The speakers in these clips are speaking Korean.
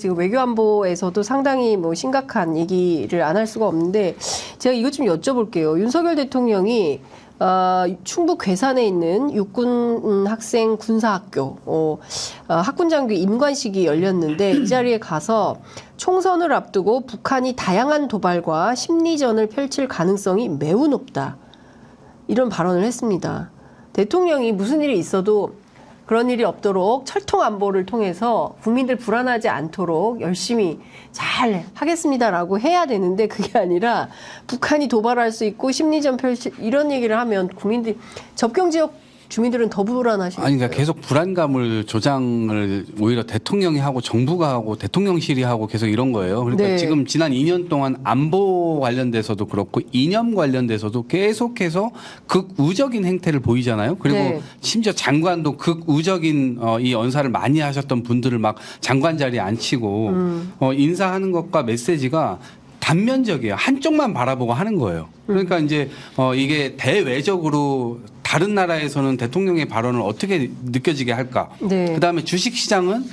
지금 외교안보에서도 상당히 뭐 심각한 얘기를 안 할 수가 없는데 제가 이것 좀 여쭤볼게요. 윤석열 대통령이 충북 괴산에 있는 육군 학생 군사학교 학군장교 임관식이 열렸는데 이 자리에 가서 총선을 앞두고 북한이 다양한 도발과 심리전을 펼칠 가능성이 매우 높다. 이런 발언을 했습니다. 대통령이 무슨 일이 있어도 그런 일이 없도록 철통 안보를 통해서 국민들 불안하지 않도록 열심히 잘 하겠습니다라고 해야 되는데 그게 아니라 북한이 도발할 수 있고 심리전 펼칠 이런 얘기를 하면 국민들 접경 지역 주민들은 더 불안하시겠어요. 아니 그러니까 계속 불안감을 조장을 오히려 대통령이 하고 정부가 하고 대통령실이 하고 계속 이런 거예요. 그러니까 네. 지금 지난 2년 동안 안보 관련돼서도 그렇고 이념 관련돼서도 계속해서 극우적인 행태를 보이잖아요. 그리고 네. 심지어 장관도 극우적인 이 언사를 많이 하셨던 분들을 막 장관 자리에 앉히고 인사하는 것과 메시지가 단면적이에요. 한쪽만 바라보고 하는 거예요. 그러니까 이제 이게 대외적으로 다른 나라에서는 대통령의 발언을 어떻게 느껴지게 할까? 네. 그다음에 주식시장은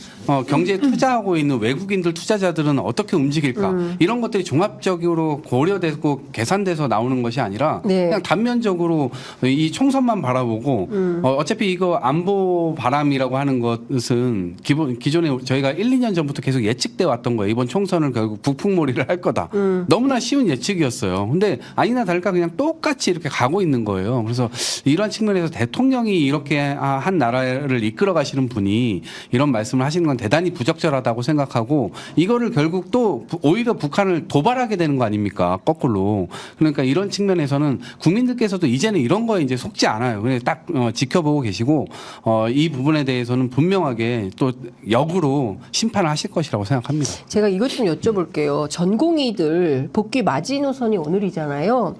경제에 투자하고 있는 외국인들 투자자들은 어떻게 움직일까? 이런 것들이 종합적으로 고려되고 계산돼서 나오는 것이 아니라 네. 그냥 단면적으로 이 총선만 바라보고 어차피 이거 안보 바람이라고 하는 것은 기존에 저희가 1, 2년 전부터 계속 예측돼 왔던 거예요. 이번 총선을 결국 북풍몰이를 할 거다. 너무나 쉬운 예측이었어요. 근데 아니나 다를까 그냥 똑같이 이렇게 가고 있는 거예요. 그래서 이런 측면에서 대통령이 이렇게 한 나라를 이끌어 가시는 분이 이런 말씀을 하시는 건 대단히 부적절하다고 생각하고 이거를 결국 또 오히려 북한을 도발하게 되는 거 아닙니까? 거꾸로. 그러니까 이런 측면에서는 국민들께서도 이제는 이런 거에 이제 속지 않아요. 그냥 딱 지켜보고 계시고 이 부분에 대해서는 분명하게 또 역으로 심판을 하실 것이라고 생각합니다. 제가 이것 좀 여쭤볼게요. 전공의들 복귀 마지노선이 오늘이잖아요.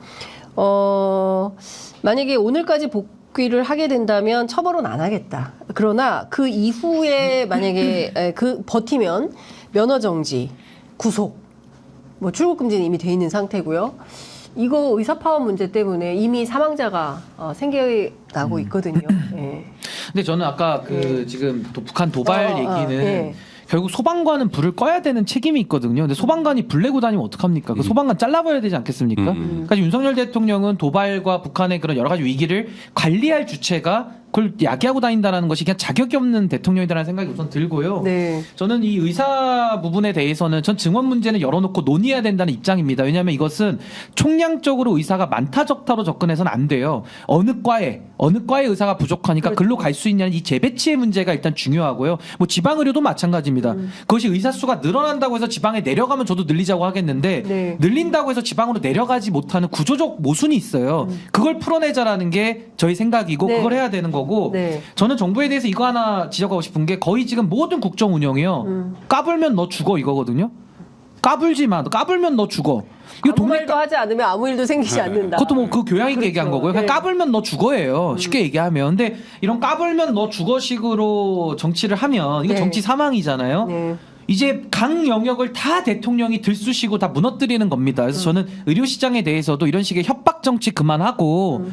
만약에 오늘까지 복귀를 하게 된다면 처벌은 안 하겠다. 그러나 그 이후에 만약에 버티면 면허 정지, 구속, 뭐 출국 금지는 이미 돼 있는 상태고요. 이거 의사 파업 문제 때문에 이미 사망자가 생겨나고 있거든요. 네. 근데 저는 아까 지금 북한 도발 얘기는 네. 결국 소방관은 불을 꺼야 되는 책임이 있거든요. 근데 소방관이 불 내고 다니면 어떡합니까? 그 소방관 잘라버려야 되지 않겠습니까? 그러니까 윤석열 대통령은 도발과 북한의 그런 여러 가지 위기를 관리할 주체가 그걸 야기하고 다닌다는 것이 그냥 자격이 없는 대통령이라는 생각이 우선 들고요. 네. 저는 이 의사 부분에 대해서는 전 증언 문제는 열어놓고 논의해야 된다는 입장입니다. 왜냐하면 이것은 총량적으로 의사가 많다 적다로 접근해서는 안 돼요. 어느 과에 의사가 부족하니까 그렇죠. 글로 갈 수 있냐는 이 재배치의 문제가 일단 중요하고요. 뭐 지방의료도 마찬가지입니다. 그것이 의사 수가 늘어난다고 해서 지방에 내려가면 저도 늘리자고 하겠는데 네. 늘린다고 해서 지방으로 내려가지 못하는 구조적 모순이 있어요. 그걸 풀어내자라는 게 저희 생각이고 네. 그걸 해야 되는 거고 네. 저는 정부에 대해서 이거 하나 지적하고 싶은 게 거의 지금 모든 국정 운영이요. 까불면 너 죽어 이거거든요. 까불지 마. 까불면 너 죽어. 이거 아무 말도 하지 않으면 아무 일도 생기지 않는다. 그것도 뭐 그 교양 있게 그렇죠. 얘기한 거고요. 그냥 네. 까불면 너 죽어예요. 쉽게 얘기하면. 근데 이런 까불면 너 죽어식으로 정치를 하면 이거 네. 정치 사망이잖아요. 네. 이제 각 영역을 다 대통령이 들쑤시고 다 무너뜨리는 겁니다. 그래서 저는 의료 시장에 대해서도 이런 식의 협박 정치 그만하고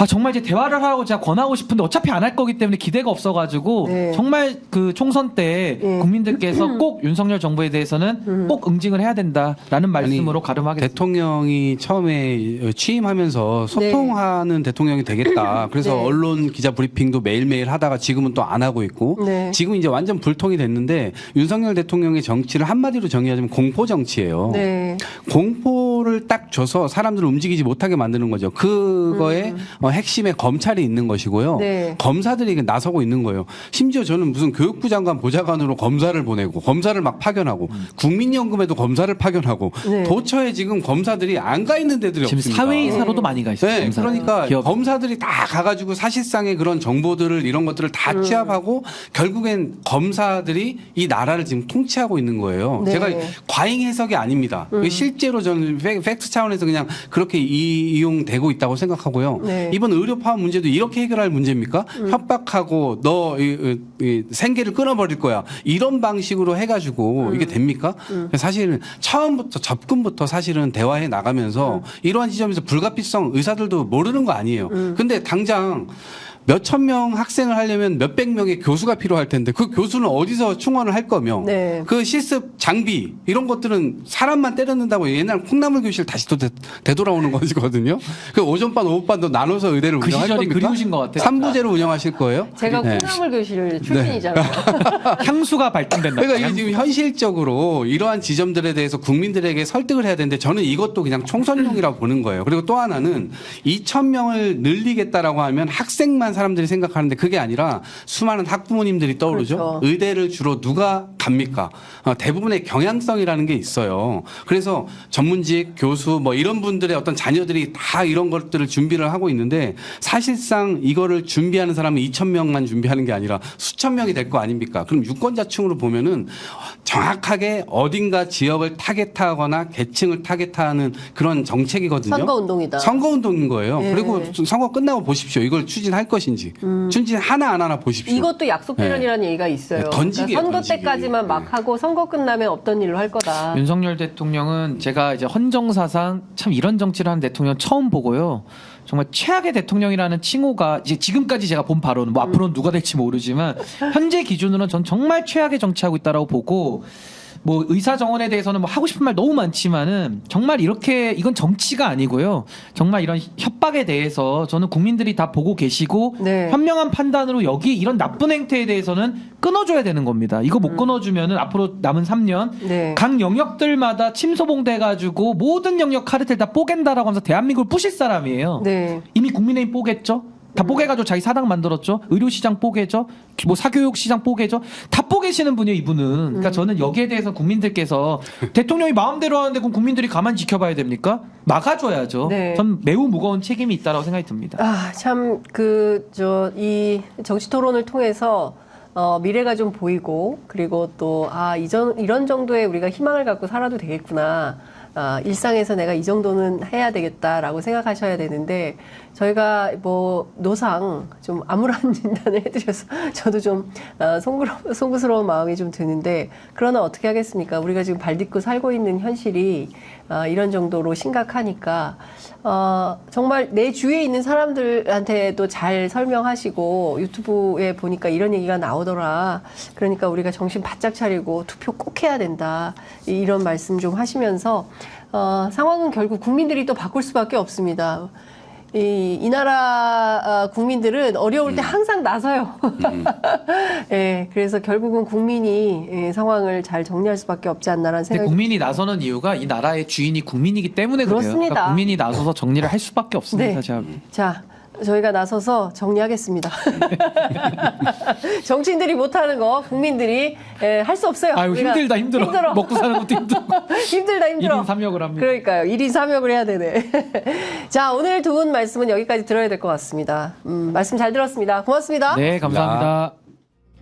정말 이제 대화를 하라고 제가 권하고 싶은데 어차피 안 할 거기 때문에 기대가 없어가지고 네. 정말 그 총선 때 네. 국민들께서 꼭 윤석열 정부에 대해서는 꼭 응징을 해야 된다라는 말씀으로 가름하겠습니다. 대통령이 처음에 취임하면서 소통하는 대통령이 되겠다. 그래서 네. 언론 기자 브리핑도 매일매일 하다가 지금은 또 안 하고 있고 네. 지금 이제 완전 불통이 됐는데 윤석열 대통령의 정치를 한마디로 정의하자면 공포 정치예요. 네. 공포를 딱 줘서 사람들을 움직이지 못하게 만드는 거죠. 그거에 핵심에 검찰이 있는 것이고요. 네. 검사들이 나서고 있는 거예요. 심지어 저는 무슨 교육부 장관 보좌관으로 검사를 보내고 검사를 막 파견하고 국민연금에도 검사를 파견하고 네. 도처에 지금 검사들이 안 가 있는 데들이 지금 없습니다. 사회이사로도 많이 가 있어요. 네, 검사. 그러니까 기업. 검사들이 다 가가지고 사실상의 그런 정보들을 이런 것들을 다 취합하고 결국엔 검사들이 이 나라를 지금 통치하고 있는 거예요. 네. 제가 과잉 해석이 아닙니다. 실제로 저는 팩트 차원에서 그냥 그렇게 이용되고 있다고 생각하고요. 네. 이번 의료 파업 문제도 이렇게 해결할 문제입니까? 협박하고 너 생계를 끊어버릴 거야. 이런 방식으로 해가지고 이게 됩니까? 사실은 처음부터 접근부터 사실은 대화해 나가면서 이러한 지점에서 불가피성 의사들도 모르는 거 아니에요. 근데 당장 몇천 명 학생을 하려면 몇백 명의 교수가 필요할 텐데 그 교수는 어디서 충원을 할 거며 네. 그 실습 장비 이런 것들은 사람만 때려낸다고 옛날 콩나물 교실 다시 또 되돌아오는 것이거든요. 그 오전반 오후반도 나눠서 의대를 그 운영할 시절이 겁니까? 그리우신 것 같아요. 3부제로 운영하실 거예요? 제가 네. 콩나물 교실 출신이잖아요. 향수가 발동된다. 그러니까 이게 지금 현실적으로 이러한 지점들에 대해서 국민들에게 설득을 해야 되는데 저는 이것도 그냥 총선용이라고 보는 거예요. 그리고 또 하나는 2,000명을 늘리겠다라고 하면 학생만 사람들이 생각하는데 그게 아니라 수많은 학부모님들이 떠오르죠. 그렇죠. 의대를 주로 누가 갑니까? 대부분의 경향성이라는 게 있어요. 그래서 전문직, 교수 뭐 이런 분들의 어떤 자녀들이 다 이런 것들을 준비를 하고 있는데 사실상 이거를 준비하는 사람은 2,000명만 준비하는 게 아니라 수천 명이 될 거 아닙니까? 그럼 유권자층으로 보면은 정확하게 어딘가 지역을 타겟하거나 계층을 타겟하는 그런 정책이거든요. 선거운동이다. 선거운동인 거예요. 예. 그리고 선거 끝나고 보십시오. 이걸 추진할 것인지. 추진 하나 안 하나 보십시오. 이것도 약속 대련이라는 얘기가 있어요. 네, 던지기예요, 선거 던지기. 때까지만 막 네. 하고 선거 끝나면 없던 일로 할 거다. 윤석열 대통령은 제가 이제 헌정사상 참 이런 정치를 하는 대통령 처음 보고요. 정말 최악의 대통령이라는 칭호가 이제 지금까지 제가 본 바로는 뭐 앞으로는 누가 될지 모르지만 현재 기준으로는 전 정말 최악의 정치하고 있다라고 보고 뭐 의사 정원에 대해서는 뭐 하고 싶은 말 너무 많지만은 정말 이렇게 이건 정치가 아니고요. 정말 이런 협박에 대해서 저는 국민들이 다 보고 계시고 네. 현명한 판단으로 여기 이런 나쁜 행태에 대해서는 끊어줘야 되는 겁니다. 이거 못 끊어주면은 앞으로 남은 3년 네. 각 영역들마다 침소봉돼가지고 모든 영역 카르텔 다 뽀갠다라고 하면서 대한민국을 부실 사람이에요. 네. 이미 국민의힘 뽀겠죠? 다 뽀개가지고 자기 사당 만들었죠? 의료시장 뽀개죠? 뭐 사교육시장 뽀개죠? 다 뽀개시는 분이에요, 이분은. 그러니까 저는 여기에 대해서 국민들께서 대통령이 마음대로 하는데 그럼 국민들이 가만히 지켜봐야 됩니까? 막아줘야죠. 네. 전 매우 무거운 책임이 있다고 생각이 듭니다. 아, 참, 이 정치 토론을 통해서 미래가 좀 보이고, 그리고 또, 이런 정도의 우리가 희망을 갖고 살아도 되겠구나. 일상에서 내가 이 정도는 해야 되겠다라고 생각하셔야 되는데, 저희가 뭐, 노상 좀 암울한 진단을 해드려서 저도 좀, 송구스러운 마음이 좀 드는데, 그러나 어떻게 하겠습니까? 우리가 지금 발딛고 살고 있는 현실이, 이런 정도로 심각하니까, 정말 내 주위에 있는 사람들한테도 잘 설명하시고 유튜브에 보니까 이런 얘기가 나오더라. 그러니까 우리가 정신 바짝 차리고 투표 꼭 해야 된다. 이런 말씀 좀 하시면서 상황은 결국 국민들이 또 바꿀 수밖에 없습니다. 이 나라 국민들은 어려울 때 항상 나서요. 예, 그래서 결국은 국민이 상황을 잘 정리할 수밖에 없지 않나라는 근데 생각이 국민이 나서는 이유가 이 나라의 주인이 국민이기 때문에 그래요. 그렇습니다. 그러니까 국민이 나서서 정리를 할 수밖에 없습니다. 네. 제가. 자, 저희가 나서서 정리하겠습니다. 정치인들이 못하는 거 국민들이 할 수 없어요. 아유 우리가 힘들다 힘들어. 먹고 사는 것도 힘들고. 힘들다 힘들어. 1인 3역을 합니다. 그러니까요. 1인 3역을 해야 되네. 자, 오늘 두 분 말씀은 여기까지 들어야 될 것 같습니다. 말씀 잘 들었습니다. 고맙습니다. 네, 감사합니다.